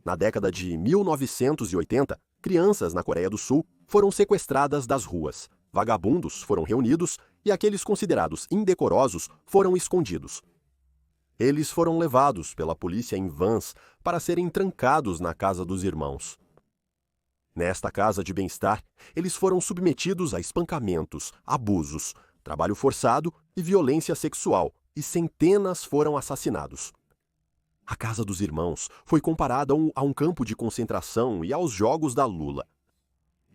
Na década de 1980, crianças na Coreia do Sul foram sequestradas das ruas, vagabundos foram reunidos e aqueles considerados indecorosos foram escondidos. Eles foram levados pela polícia em vans para serem trancados na casa dos irmãos. Nesta casa de bem-estar, eles foram submetidos a espancamentos, abusos, trabalho forçado e violência sexual, e centenas foram assassinados. A casa dos irmãos foi comparada a um campo de concentração e aos jogos da Lula.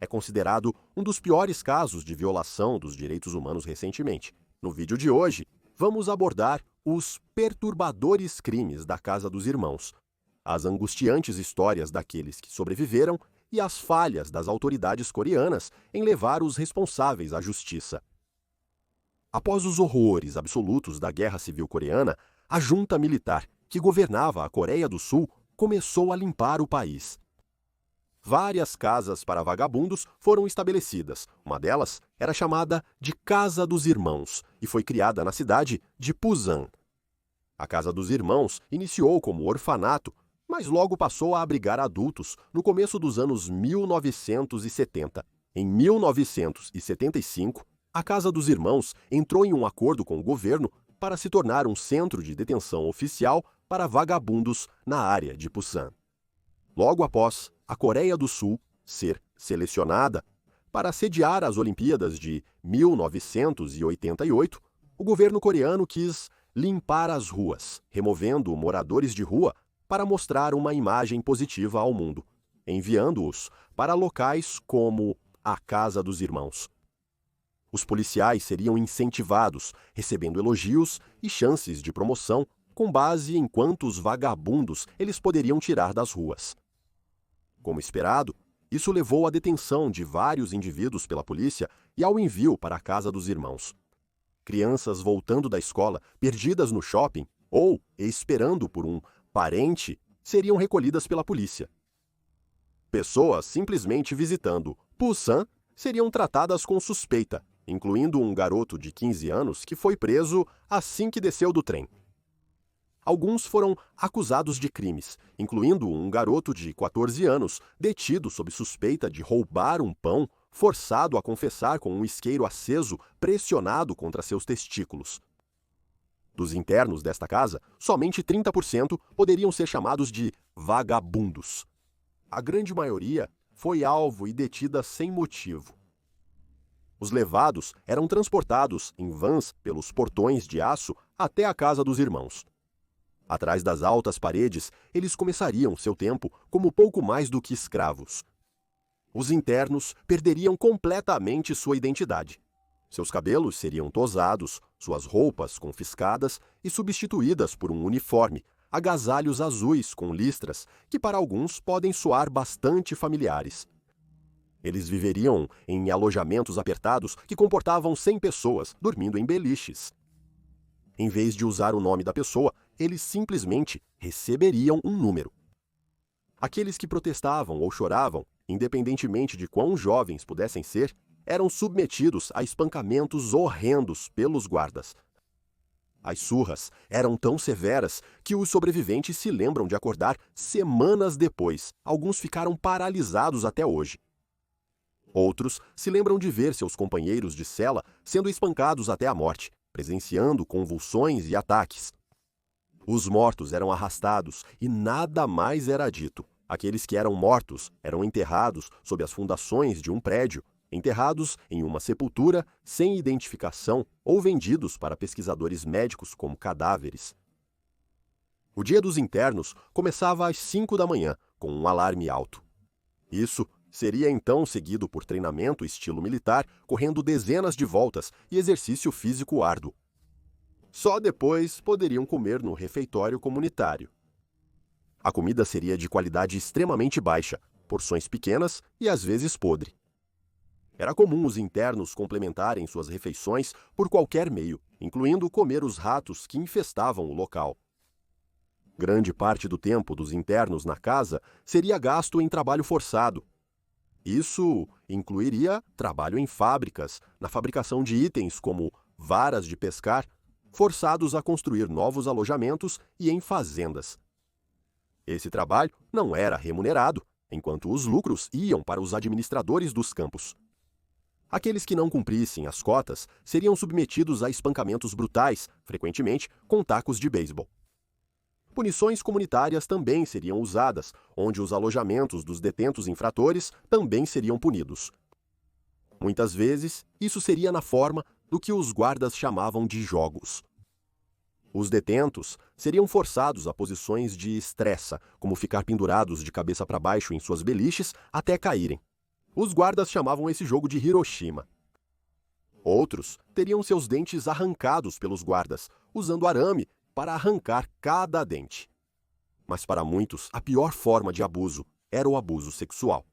É considerado um dos piores casos de violação dos direitos humanos recentemente. No vídeo de hoje, vamos abordar os perturbadores crimes da casa dos irmãos, as angustiantes histórias daqueles que sobreviveram e as falhas das autoridades coreanas em levar os responsáveis à justiça. Após os horrores absolutos da Guerra Civil Coreana, a junta militar que governava a Coreia do Sul começou a limpar o país. Várias casas para vagabundos foram estabelecidas. Uma delas era chamada de Casa dos Irmãos e foi criada na cidade de Pusan. A Casa dos Irmãos iniciou como orfanato, mas logo passou a abrigar adultos no começo dos anos 1970. Em 1975, a Casa dos Irmãos entrou em um acordo com o governo para se tornar um centro de detenção oficial para vagabundos na área de Pusan. Logo após a Coreia do Sul ser selecionada para sediar as Olimpíadas de 1988, o governo coreano quis limpar as ruas, removendo moradores de rua para mostrar uma imagem positiva ao mundo, enviando-os para locais como a Casa dos Irmãos. Os policiais seriam incentivados, recebendo elogios e chances de promoção com base em quantos vagabundos eles poderiam tirar das ruas. Como esperado, isso levou à detenção de vários indivíduos pela polícia e ao envio para a Casa dos Irmãos. Crianças voltando da escola, perdidas no shopping ou esperando por um parente, seriam recolhidas pela polícia. Pessoas simplesmente visitando Pusan seriam tratadas com suspeita, incluindo um garoto de 15 anos que foi preso assim que desceu do trem. Alguns foram acusados de crimes, incluindo um garoto de 14 anos, detido sob suspeita de roubar um pão, forçado a confessar com um isqueiro aceso pressionado contra seus testículos. Dos internos desta casa, somente 30% poderiam ser chamados de vagabundos. A grande maioria foi alvo e detida sem motivo. Os levados eram transportados em vans pelos portões de aço até a Casa dos Irmãos. Atrás das altas paredes, eles começariam seu tempo como pouco mais do que escravos. Os internos perderiam completamente sua identidade. Seus cabelos seriam tosados, suas roupas confiscadas e substituídas por um uniforme, agasalhos azuis com listras, que para alguns podem soar bastante familiares. Eles viveriam em alojamentos apertados que comportavam 100 pessoas, dormindo em beliches. Em vez de usar o nome da pessoa, eles simplesmente receberiam um número. Aqueles que protestavam ou choravam, independentemente de quão jovens pudessem ser, eram submetidos a espancamentos horrendos pelos guardas. As surras eram tão severas que os sobreviventes se lembram de acordar semanas depois. Alguns ficaram paralisados até hoje. Outros se lembram de ver seus companheiros de cela sendo espancados até a morte, presenciando convulsões e ataques. Os mortos eram arrastados e nada mais era dito. Aqueles que eram mortos eram enterrados sob as fundações de um prédio, enterrados em uma sepultura sem identificação ou vendidos para pesquisadores médicos como cadáveres. O dia dos internos começava às 5 da manhã, com um alarme alto. Isso seria então seguido por treinamento estilo militar, correndo dezenas de voltas e exercício físico árduo. Só depois poderiam comer no refeitório comunitário. A comida seria de qualidade extremamente baixa, porções pequenas e às vezes podre. Era comum os internos complementarem suas refeições por qualquer meio, incluindo comer os ratos que infestavam o local. Grande parte do tempo dos internos na casa seria gasto em trabalho forçado. Isso incluiria trabalho em fábricas, na fabricação de itens como varas de pescar, forçados a construir novos alojamentos e em fazendas. Esse trabalho não era remunerado, enquanto os lucros iam para os administradores dos campos. Aqueles que não cumprissem as cotas seriam submetidos a espancamentos brutais, frequentemente com tacos de beisebol. Punições comunitárias também seriam usadas, onde os alojamentos dos detentos infratores também seriam punidos. Muitas vezes, isso seria na forma do que os guardas chamavam de jogos. Os detentos seriam forçados a posições de estressa, como ficar pendurados de cabeça para baixo em suas beliches até caírem. Os guardas chamavam esse jogo de Hiroshima. Outros teriam seus dentes arrancados pelos guardas, usando arame para arrancar cada dente. Mas para muitos, a pior forma de abuso era o abuso sexual.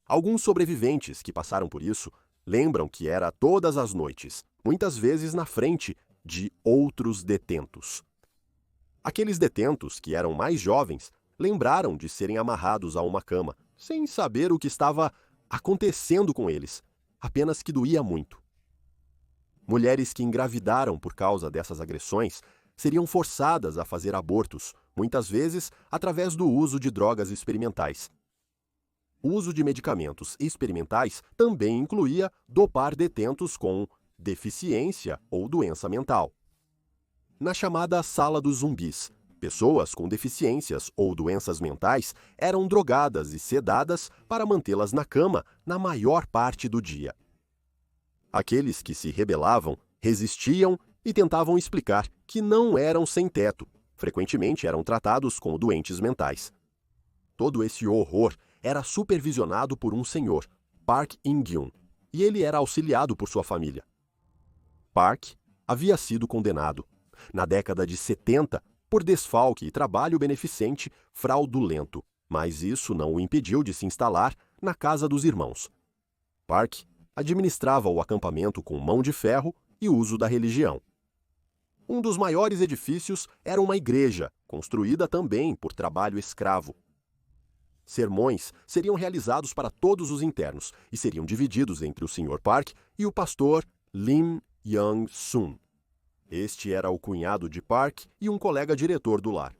Alguns sobreviventes que passaram por isso lembram que era todas as noites, muitas vezes na frente de outros detentos. Aqueles detentos que eram mais jovens lembraram de serem amarrados a uma cama, sem saber o que estava acontecendo com eles, apenas que doía muito. Mulheres que engravidaram por causa dessas agressões seriam forçadas a fazer abortos, muitas vezes através do uso de drogas experimentais. O uso de medicamentos experimentais também incluía dopar detentos com deficiência ou doença mental. Na chamada sala dos zumbis, pessoas com deficiências ou doenças mentais eram drogadas e sedadas para mantê-las na cama na maior parte do dia. Aqueles que se rebelavam resistiam e tentavam explicar que não eram sem teto, frequentemente eram tratados como doentes mentais. Todo esse horror era supervisionado por um senhor, Park In-gyun, e ele era auxiliado por sua família. Park havia sido condenado, na década de 70, por desfalque e trabalho beneficente fraudulento, mas isso não o impediu de se instalar na casa dos irmãos. Park administrava o acampamento com mão de ferro e uso da religião. Um dos maiores edifícios era uma igreja, construída também por trabalho escravo. Sermões seriam realizados para todos os internos e seriam divididos entre o Sr. Park e o pastor Lim Young-sun. Este era o cunhado de Park e um colega diretor do lar.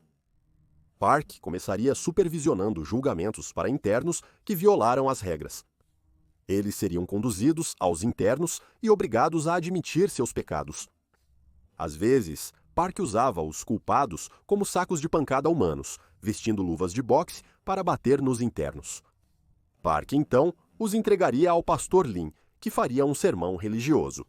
Park começaria supervisionando julgamentos para internos que violaram as regras. Eles seriam conduzidos aos internos e obrigados a admitir seus pecados. Às vezes, Park usava os culpados como sacos de pancada humanos, vestindo luvas de boxe para bater nos internos. Park, então, os entregaria ao pastor Lin, que faria um sermão religioso.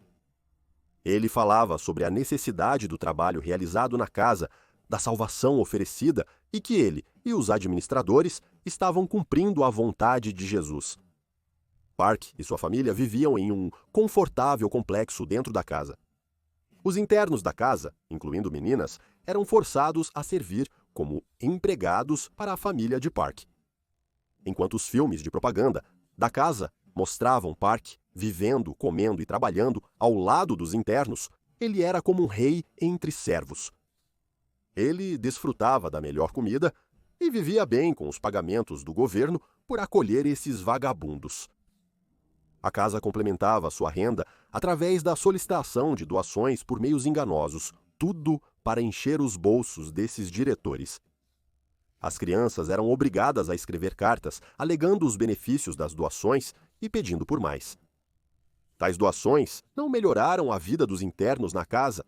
Ele falava sobre a necessidade do trabalho realizado na casa, da salvação oferecida e que ele e os administradores estavam cumprindo a vontade de Jesus. Park e sua família viviam em um confortável complexo dentro da casa. Os internos da casa, incluindo meninas, eram forçados a servir como empregados para a família de Park. Enquanto os filmes de propaganda da casa mostravam Park vivendo, comendo e trabalhando ao lado dos internos, ele era como um rei entre servos. Ele desfrutava da melhor comida e vivia bem com os pagamentos do governo por acolher esses vagabundos. A casa complementava sua renda através da solicitação de doações por meios enganosos, tudo para encher os bolsos desses diretores. As crianças eram obrigadas a escrever cartas alegando os benefícios das doações e pedindo por mais. Tais doações não melhoraram a vida dos internos na casa.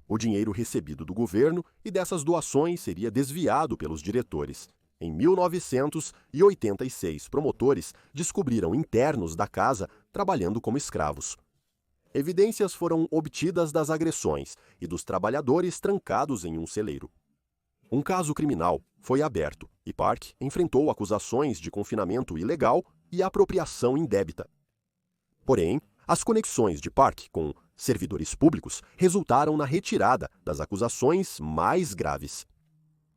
O dinheiro recebido do governo e dessas doações seria desviado pelos diretores. Em 1986, promotores descobriram internos da casa trabalhando como escravos. Evidências foram obtidas das agressões e dos trabalhadores trancados em um celeiro. Um caso criminal foi aberto e Park enfrentou acusações de confinamento ilegal e apropriação indébita. Porém, as conexões de Park com servidores públicos resultaram na retirada das acusações mais graves.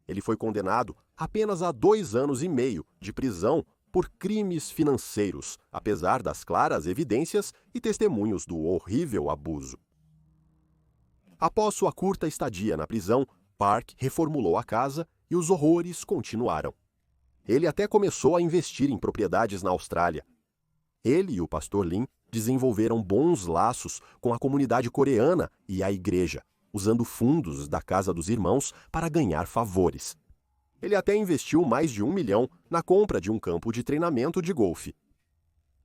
Ele foi condenado apenas a 2 anos e meio de prisão por crimes financeiros, apesar das claras evidências e testemunhos do horrível abuso. Após sua curta estadia na prisão, Park reformulou a casa e os horrores continuaram. Ele até começou a investir em propriedades na Austrália. Ele e o pastor Lin desenvolveram bons laços com a comunidade coreana e a igreja, usando fundos da Casa dos Irmãos para ganhar favores. Ele até investiu mais de 1 milhão na compra de um campo de treinamento de golfe.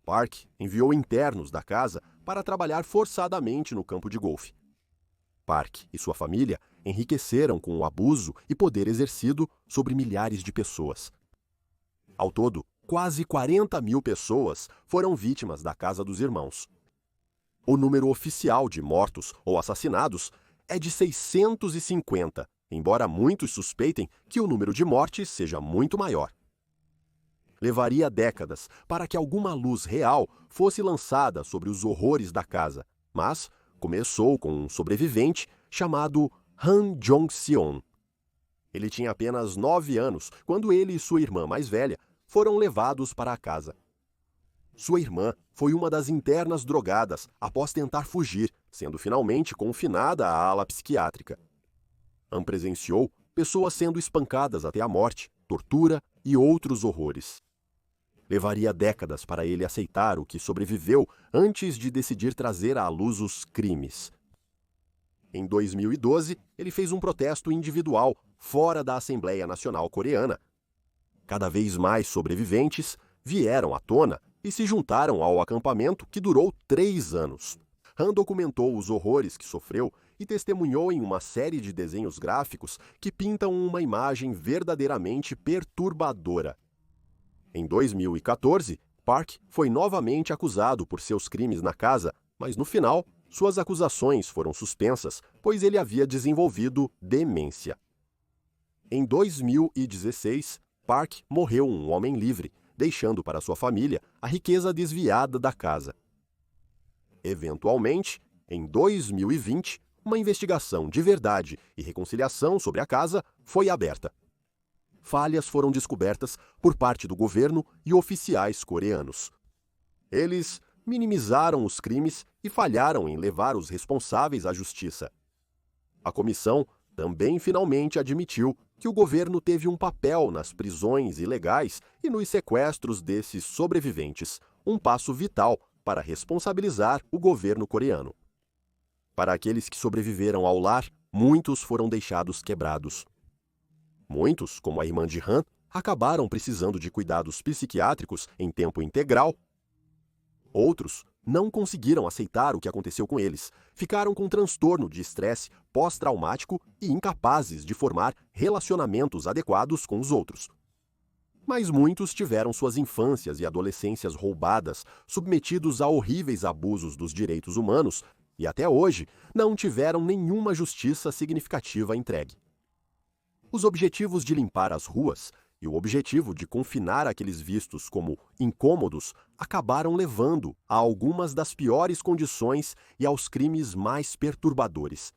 Park enviou internos da casa para trabalhar forçadamente no campo de golfe. Park e sua família enriqueceram com o abuso e poder exercido sobre milhares de pessoas. Ao todo, quase 40 mil pessoas foram vítimas da casa dos irmãos. O número oficial de mortos ou assassinados é de 650, embora muitos suspeitem que o número de mortes seja muito maior. Levaria décadas para que alguma luz real fosse lançada sobre os horrores da casa, mas começou com um sobrevivente chamado Han Jong-seon. Ele tinha apenas 9 anos quando ele e sua irmã mais velha foram levados para a casa. Sua irmã foi uma das internas drogadas após tentar fugir, sendo finalmente confinada à ala psiquiátrica. Han presenciou pessoas sendo espancadas até a morte, tortura e outros horrores. Levaria décadas para ele aceitar o que sobreviveu antes de decidir trazer à luz os crimes. Em 2012, ele fez um protesto individual fora da Assembleia Nacional Coreana. Cada vez mais sobreviventes vieram à tona e se juntaram ao acampamento que durou 3 anos. Han documentou os horrores que sofreu e testemunhou em uma série de desenhos gráficos que pintam uma imagem verdadeiramente perturbadora. Em 2014, Park foi novamente acusado por seus crimes na casa, mas no final, suas acusações foram suspensas, pois ele havia desenvolvido demência. Em 2016, Park morreu um homem livre, deixando para sua família a riqueza desviada da casa. Eventualmente, em 2020, uma investigação de verdade e reconciliação sobre a casa foi aberta. Falhas foram descobertas por parte do governo e oficiais coreanos. Eles minimizaram os crimes e falharam em levar os responsáveis à justiça. A comissão também finalmente admitiu que o governo teve um papel nas prisões ilegais e nos sequestros desses sobreviventes, um passo vital para responsabilizar o governo coreano. Para aqueles que sobreviveram ao lar, muitos foram deixados quebrados. Muitos, como a irmã de Han, acabaram precisando de cuidados psiquiátricos em tempo integral. Outros não conseguiram aceitar o que aconteceu com eles, ficaram com transtorno de estresse pós-traumático e incapazes de formar relacionamentos adequados com os outros. Mas muitos tiveram suas infâncias e adolescências roubadas, submetidos a horríveis abusos dos direitos humanos e até hoje não tiveram nenhuma justiça significativa entregue. Os objetivos de limpar as ruas e o objetivo de confinar aqueles vistos como incômodos acabaram levando a algumas das piores condições e aos crimes mais perturbadores.